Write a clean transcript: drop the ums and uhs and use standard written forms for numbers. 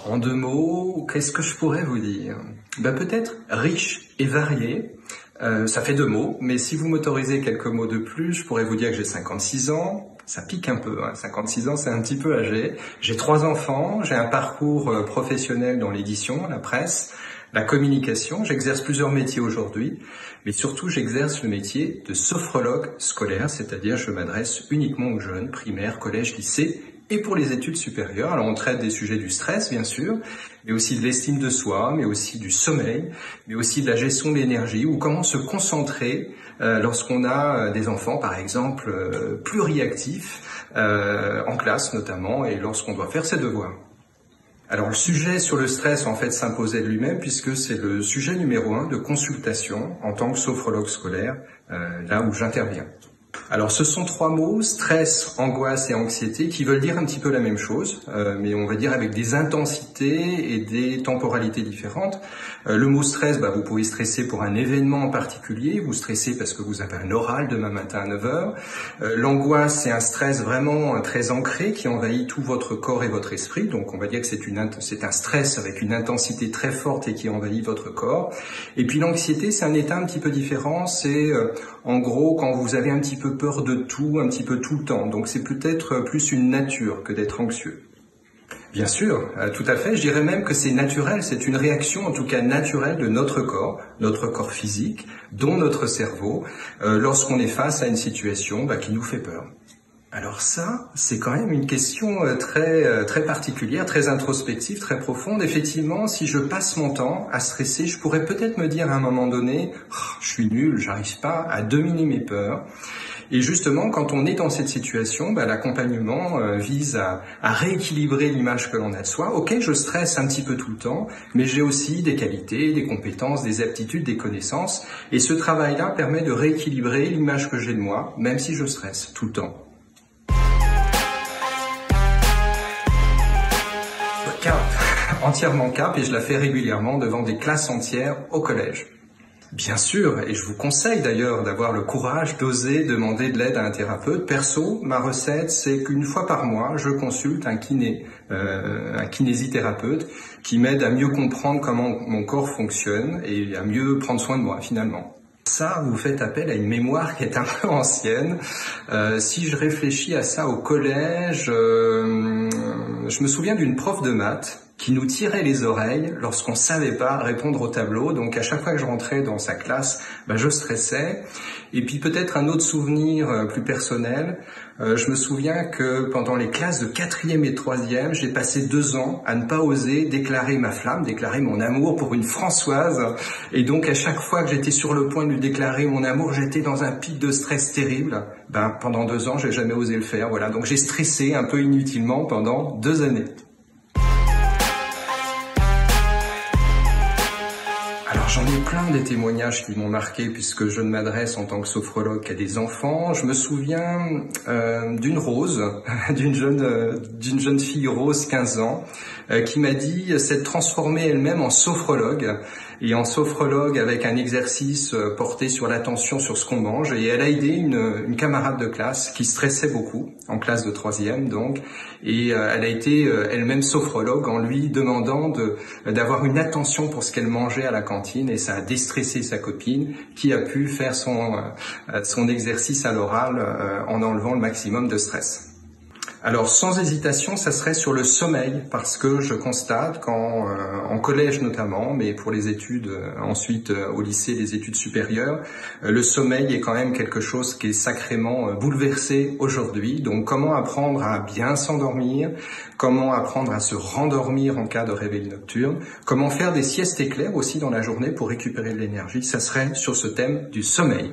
En 2 mots, qu'est-ce que je pourrais vous dire? Peut-être riche et varié. Ça fait 2 mots, mais si vous m'autorisez quelques mots de plus, je pourrais vous dire que j'ai 56 ans. Ça pique un peu, 56 ans, c'est un petit peu âgé. J'ai 3 enfants, j'ai un parcours professionnel dans l'édition, la presse, la communication. J'exerce plusieurs métiers aujourd'hui, mais surtout j'exerce le métier de sophrologue scolaire, c'est-à-dire je m'adresse uniquement aux jeunes, primaires, collège, lycée, et pour les études supérieures. Alors on traite des sujets du stress, bien sûr, mais aussi de l'estime de soi, mais aussi du sommeil, mais aussi de la gestion de l'énergie, ou comment se concentrer lorsqu'on a des enfants, par exemple, pluriactifs, en classe notamment, et lorsqu'on doit faire ses devoirs. Alors le sujet sur le stress en fait s'imposait de lui-même puisque c'est le sujet numéro 1 de consultation en tant que sophrologue scolaire, là où j'interviens. Alors ce sont 3 mots, stress, angoisse et anxiété, qui veulent dire un petit peu la même chose, mais on va dire avec des intensités et des temporalités différentes. Le mot stress, vous pouvez stresser pour un événement en particulier, vous stressez parce que vous avez un oral demain matin à 9h. L'angoisse, c'est un stress vraiment très ancré qui envahit tout votre corps et votre esprit, donc on va dire que c'est un stress avec une intensité très forte et qui envahit votre corps. Et puis l'anxiété, c'est un état un petit peu différent, c'est en gros quand vous avez un petit peu peur de tout, un petit peu tout le temps. Donc c'est peut-être plus une nature que d'être anxieux. Bien sûr, tout à fait. Je dirais même que c'est naturel, c'est une réaction en tout cas naturelle de notre corps physique, dont notre cerveau, lorsqu'on est face à une situation qui nous fait peur. Alors ça, c'est quand même une question très particulière, très introspective, très profonde. Effectivement, si je passe mon temps à stresser, je pourrais peut-être me dire à un moment donné, je suis nul, j'arrive pas à dominer mes peurs. Et justement, quand on est dans cette situation, l'accompagnement vise à rééquilibrer l'image que l'on a de soi. Ok, je stresse un petit peu tout le temps, mais j'ai aussi des qualités, des compétences, des aptitudes, des connaissances. Et ce travail-là permet de rééquilibrer l'image que j'ai de moi, même si je stresse tout le temps. Entièrement cap, et je la fais régulièrement devant des classes entières au collège. Bien sûr, et je vous conseille d'ailleurs d'avoir le courage d'oser demander de l'aide à un thérapeute. Perso, ma recette, c'est qu'une fois par mois, je consulte un kinésithérapeute qui m'aide à mieux comprendre comment mon corps fonctionne et à mieux prendre soin de moi finalement. Ça, vous faites appel à une mémoire qui est un peu ancienne. Si je réfléchis à ça au collège, je me souviens d'une prof de maths qui nous tirait les oreilles lorsqu'on savait pas répondre au tableau. Donc à chaque fois que je rentrais dans sa classe, je stressais. Et puis peut-être un autre souvenir plus personnel, je me souviens que pendant les classes de 4e et 3e, j'ai passé 2 ans à ne pas oser déclarer ma flamme, déclarer mon amour pour une Françoise. Et donc à chaque fois que j'étais sur le point de lui déclarer mon amour, j'étais dans un pic de stress terrible. Pendant 2 ans, j'ai jamais osé le faire. Voilà, donc j'ai stressé un peu inutilement pendant 2 années. Alors j'en ai plein des témoignages qui m'ont marqué puisque je ne m'adresse en tant que sophrologue qu'à des enfants. Je me souviens d'une Rose, d'une jeune fille Rose, 15 ans, qui m'a dit s'être transformée elle-même en sophrologue. Et en sophrologue avec un exercice porté sur l'attention sur ce qu'on mange. Et elle a aidé une camarade de classe qui stressait beaucoup, en classe de 3e donc. Et elle a été elle-même sophrologue en lui demandant d'avoir une attention pour ce qu'elle mangeait à la cantine. Et ça a déstressé sa copine qui a pu faire son exercice à l'oral en enlevant le maximum de stress. Alors sans hésitation, ça serait sur le sommeil, parce que je constate en collège notamment, mais pour les études ensuite au lycée, les études supérieures, le sommeil est quand même quelque chose qui est sacrément bouleversé aujourd'hui. Donc comment apprendre à bien s'endormir, comment apprendre à se rendormir en cas de réveil nocturne, comment faire des siestes éclairs aussi dans la journée pour récupérer de l'énergie, ça serait sur ce thème du sommeil.